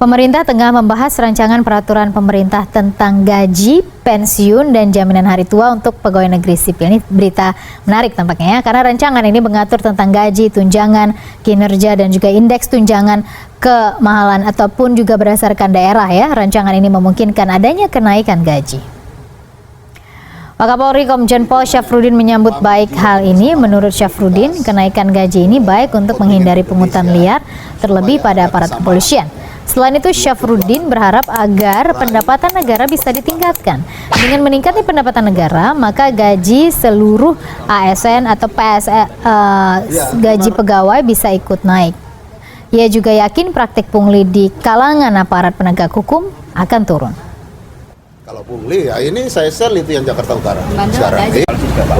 Pemerintah tengah membahas rancangan peraturan pemerintah tentang gaji, pensiun, dan jaminan hari tua untuk pegawai negeri sipil. Ini berita menarik tampaknya ya, karena rancangan ini mengatur tentang gaji, tunjangan, kinerja, dan juga indeks tunjangan kemahalan ataupun juga berdasarkan daerah ya. Rancangan ini memungkinkan adanya kenaikan gaji. Wakapolri Komjen Pol Syafruddin menyambut baik hal ini. Menurut Syafruddin, kenaikan gaji ini baik untuk menghindari pungutan liar, terlebih pada aparat kepolisian. Selain itu, Syafruddin berharap agar pendapatan negara bisa ditingkatkan. Dengan meningkatnya pendapatan negara, maka gaji seluruh ASN atau gaji pegawai bisa ikut naik. Ia juga yakin praktik pungli di kalangan aparat penegak hukum akan turun. Kalau pungli ya ini saya sel itu yang Jakarta Utara. Sekarang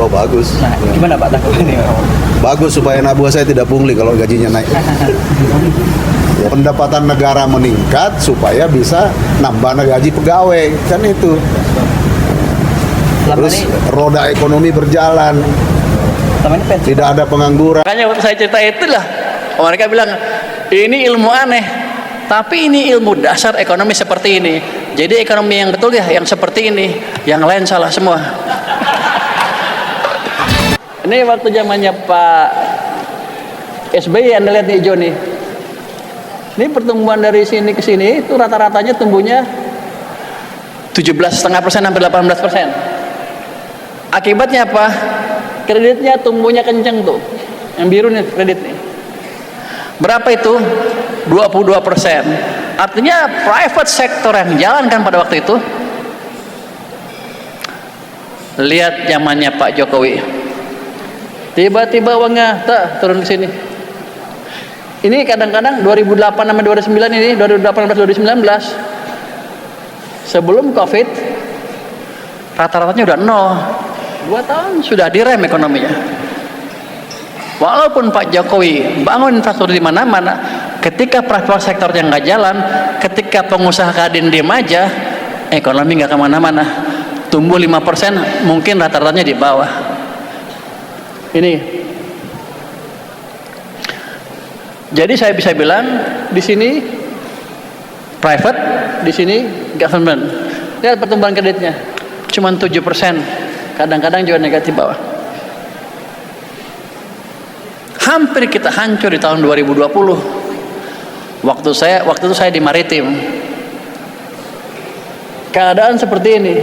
oh bagus. Nah, gimana Pak ini? Bagus supaya anak buah saya tidak pungli kalau gajinya naik. Ya, pendapatan negara meningkat supaya bisa nambah gaji pegawai, kan itu. Terus roda ekonomi berjalan. Tidak ada pengangguran. Makanya waktu saya cerita itulah mereka bilang ini ilmu aneh, tapi ini ilmu dasar ekonomi seperti ini. Jadi ekonomi yang betul ya yang seperti ini, yang lain salah semua. Ini waktu zamannya Pak SBY, Anda lihat nih hijau nih. Ini pertumbuhan dari sini ke sini itu rata-ratanya tumbuhnya 17,5% sampai 18%. Akibatnya apa? Kreditnya tumbuhnya kenceng tuh. Yang biru nih kredit nih. Berapa itu? 22%. Artinya private sector yang jalan kan pada waktu itu. Lihat zamannya Pak Jokowi. Tiba-tiba uangnya turun ke sini. Ini kadang-kadang 2008 sampai 2009 ini, 2018 2019. Sebelum Covid rata-ratanya udah 0. 2 tahun sudah direm ekonominya. Walaupun Pak Jokowi bangun infrastruktur di mana-mana, ketika private sektor yang nggak jalan, ketika pengusaha kadin diem aja, ekonomi nggak kemana-mana. Tumbuh 5%, mungkin rata-ratanya di bawah. Ini. Jadi saya bisa bilang di sini private, di sini government. Lihat pertumbuhan kreditnya, cuma 7%. Kadang-kadang juga negatif bawah. Hampir kita hancur di tahun 2020. Waktu itu saya di maritim. Keadaan seperti ini.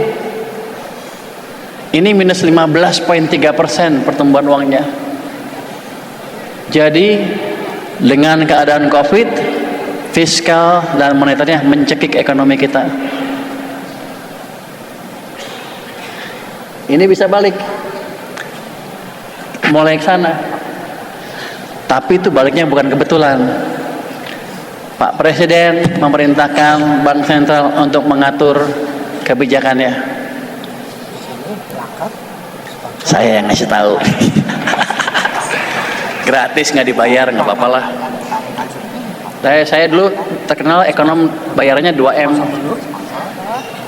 Ini minus 15,3% pertumbuhan uangnya. Jadi dengan keadaan Covid, fiskal dan moneternya mencekik ekonomi kita. Ini bisa balik. Mulai ke sana. Tapi itu baliknya bukan kebetulan. Pak Presiden memerintahkan Bank Sentral untuk mengatur kebijakannya. Saya yang ngasih tahu. Gratis, nggak dibayar, nggak apa-apa lah. Saya dulu terkenal ekonom bayarnya 2M.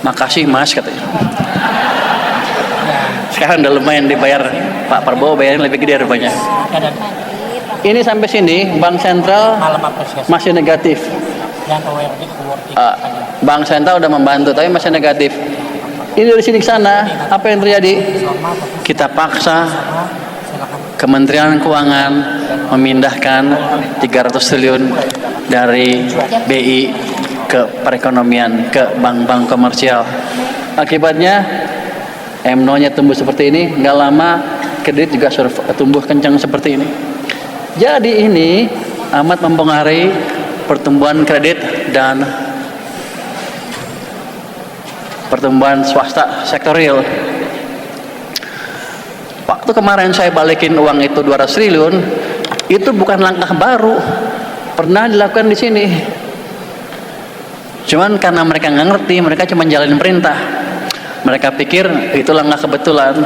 Makasih Mas katanya. Sekarang udah lumayan dibayar. Pak Prabowo bayarnya lebih gede rupanya. Ini sampai sini Bank Sentral masih negatif. Bank Sentral udah membantu tapi masih negatif. Ini dari sini ke sana apa yang terjadi? Kita paksa Kementerian Keuangan memindahkan 300 triliun dari BI ke perekonomian, ke bank-bank komersial. Akibatnya MNO-nya tumbuh seperti ini, nggak lama kredit juga tumbuh kencang seperti ini. Jadi ini amat mempengaruhi pertumbuhan kredit dan pertumbuhan swasta sektor real. Waktu kemarin saya balikin uang itu 200 triliun, itu bukan langkah baru, pernah dilakukan di sini. Cuman karena mereka nggak ngerti, mereka cuma jalanin perintah. Mereka pikir itu langkah kebetulan.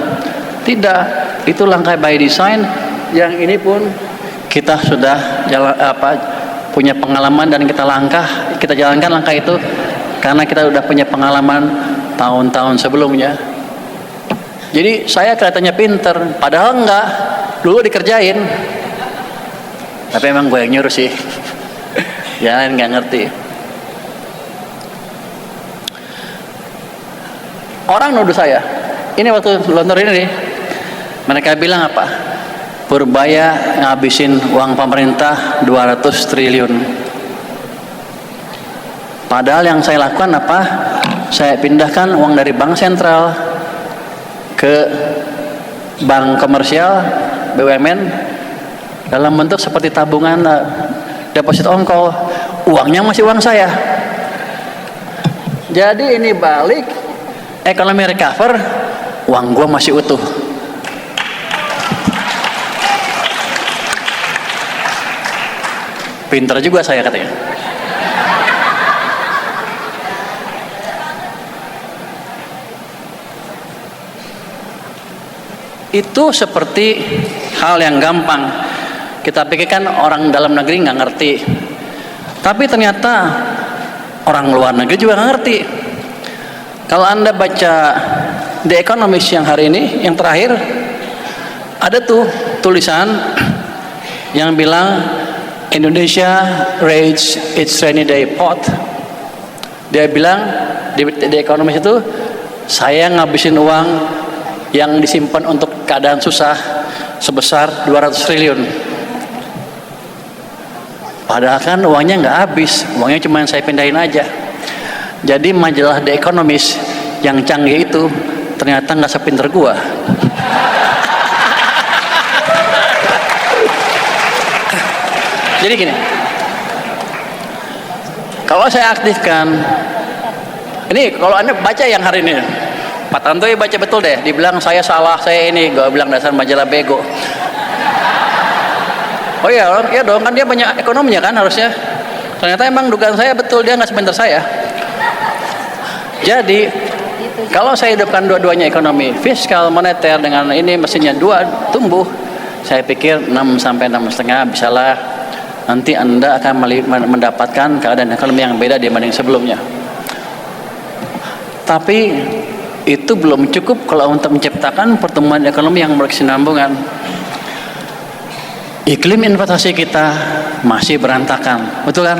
Tidak, itu langkah by design. Yang ini pun kita sudah punya pengalaman dan kita jalankan langkah itu karena kita sudah punya pengalaman tahun-tahun sebelumnya. Jadi saya kelihatannya pinter, padahal enggak. Dulu dikerjain, tapi emang gue yang nyuruh sih. Ya nggak ngerti. Orang nuduh saya. Ini waktu lontor ini nih, mereka bilang apa? Purbaya ngabisin uang pemerintah 200 triliun. Padahal yang saya lakukan apa? Saya pindahkan uang dari bank sentral ke bank komersial, BUMN, dalam bentuk seperti tabungan, deposit ongkol. Uangnya masih uang saya. Jadi ini balik, ekonomi recover, uang gua masih utuh. Pintar juga saya katanya. Itu seperti hal yang gampang. Kita pikirkan orang dalam negeri nggak ngerti. Tapi ternyata orang luar negeri juga nggak ngerti. Kalau Anda baca The Economist yang hari ini, yang terakhir, ada tuh tulisan yang bilang Indonesia raised its rainy day pot. Dia bilang di The Economist itu, saya ngabisin uang yang disimpan untuk keadaan susah sebesar 200 triliun. Padahal kan uangnya nggak habis, uangnya cuma saya pindahin aja. Jadi majalah The Economist yang canggih itu ternyata nggak sepinter gua. Jadi gini, kalau saya aktifkan, ini kalau Anda baca yang hari ini, Pak Tantoy baca betul deh, dibilang saya salah, saya ini, gue bilang dasar majalah bego. Oh iya, ya dong, kan dia banyak ekonominya kan harusnya. Ternyata emang dugaan saya betul, dia nggak sepinter saya. Jadi kalau saya hidupkan dua-duanya ekonomi, fiskal, moneter dengan ini mesinnya dua tumbuh, saya pikir 6 sampai 6,5 bisalah. Nanti Anda akan mendapatkan keadaan ekonomi yang beda dibanding sebelumnya. Tapi itu belum cukup kalau untuk menciptakan pertumbuhan ekonomi yang berkesinambungan. Iklim investasi kita masih berantakan, betul kan?